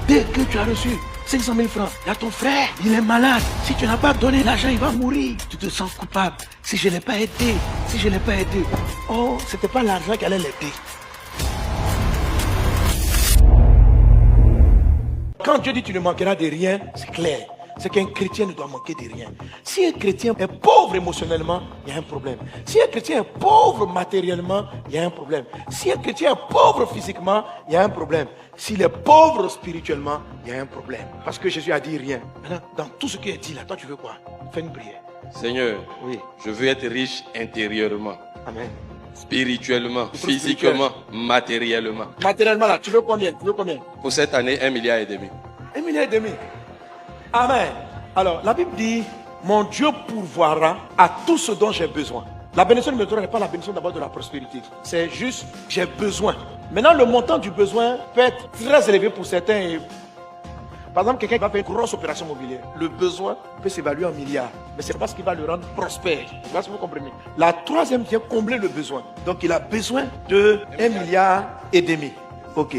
Dès que tu as reçu 500 000 francs, il y a ton frère, il est malade. Si tu n'as pas donné l'argent, il va mourir. Tu te sens coupable. Si je ne l'ai pas aidé, si je ne l'ai pas aidé. Oh, c'était pas l'argent qui allait l'aider. Quand Dieu dit tu ne manqueras de rien, c'est clair. C'est qu'un chrétien ne doit manquer de rien. Si un chrétien est pauvre émotionnellement, il y a un problème. Si un chrétien est pauvre matériellement, il y a un problème. Si un chrétien est pauvre physiquement, il y a un problème. S'il est pauvre spirituellement, il y a un problème. Parce que Jésus a dit rien. Maintenant, dans tout ce qui est dit là, toi tu veux quoi? Fais une prière. Seigneur, Oui. je veux être riche intérieurement, Amen. spirituellement, Pour physiquement, matériellement. Matériellement là, tu veux combien? Tu veux combien? Pour cette année, 1,5 milliard. 1,5 milliard. Amen. Alors, la Bible dit, mon Dieu pourvoira à tout ce dont j'ai besoin. La bénédiction de mes n'est pas la bénédiction d'abord de la prospérité. C'est juste, j'ai besoin. Maintenant, le montant du besoin peut être très élevé pour certains. Par exemple, quelqu'un qui va faire une grosse opération immobilière. Le besoin peut s'évaluer en milliards. Mais ce n'est pas ce qui va le rendre prospère. Je sais pas si vous comprenez. La troisième vient combler le besoin. Donc, il a besoin de 1,5 milliard. OK.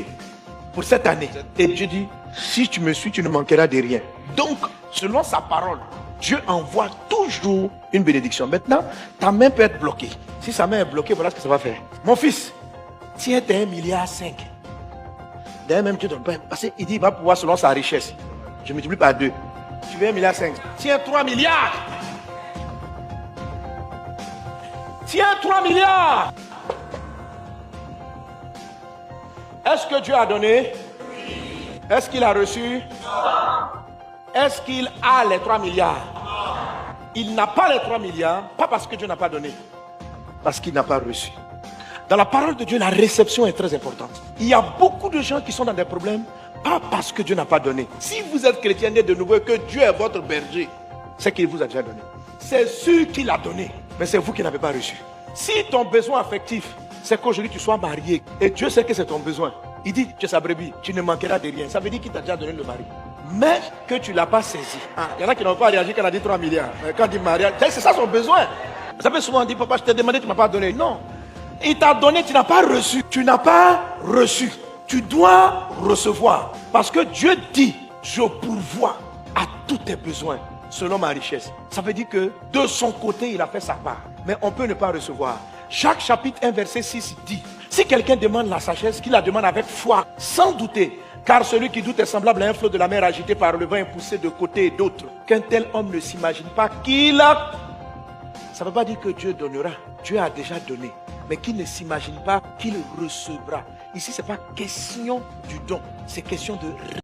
Pour cette année. Et Dieu dit, si tu me suis, tu ne manqueras de rien. Donc, selon sa parole, Dieu envoie toujours une bénédiction. Maintenant, ta main peut être bloquée. Si sa main est bloquée, voilà ce que ça va faire. Mon fils, tiens tes 1,5 milliard. D'ailleurs, même Dieu ne donne pas. Parce qu'il dit, il va pouvoir selon sa richesse. Je multiplie par 2. Tu veux 1,5 milliard. Tiens 3 milliards. Tiens 3 milliards. Est-ce que Dieu a donné? Est-ce qu'il a reçu? Est-ce qu'il a les 3 milliards? Il n'a pas les 3 milliards, pas parce que Dieu n'a pas donné, parce qu'il n'a pas reçu. Dans la parole de Dieu, la réception est très importante. Il y a beaucoup de gens qui sont dans des problèmes, pas parce que Dieu n'a pas donné. Si vous êtes chrétien né de nouveau et que Dieu est votre berger, c'est qu'il vous a déjà donné. C'est sûr qu'il a donné, mais c'est vous qui n'avez pas reçu. Si ton besoin affectif, c'est qu'aujourd'hui tu sois marié, et Dieu sait que c'est ton besoin, il dit, tu es sa brebis, tu ne manqueras de rien. Ça veut dire qu'il t'a déjà donné le mari. Mais que tu ne l'as pas saisi. Il y en a qui n'ont pas réagi quand on a dit 3 milliards. Quand on dit mariage, c'est ça son besoin. Vous savez, souvent on dit, papa, je t'ai demandé, tu ne m'as pas donné. Non. Il t'a donné, tu n'as pas reçu. Tu n'as pas reçu. Tu dois recevoir. Parce que Dieu dit, je pourvois à tous tes besoins selon ma richesse. Ça veut dire que de son côté, il a fait sa part. Mais on peut ne pas recevoir. Jacques chapitre 1 verset 6 dit, si quelqu'un demande la sagesse, qu'il la demande avec foi, sans douter, car celui qui doute est semblable à un flot de la mer agité par le vent et poussé de côté et d'autre. Qu'un tel homme ne s'imagine pas qu'il a... Ça ne veut pas dire que Dieu donnera. Dieu a déjà donné. Mais qu'il ne s'imagine pas qu'il recevra. Ici, ce n'est pas question du don. C'est question de...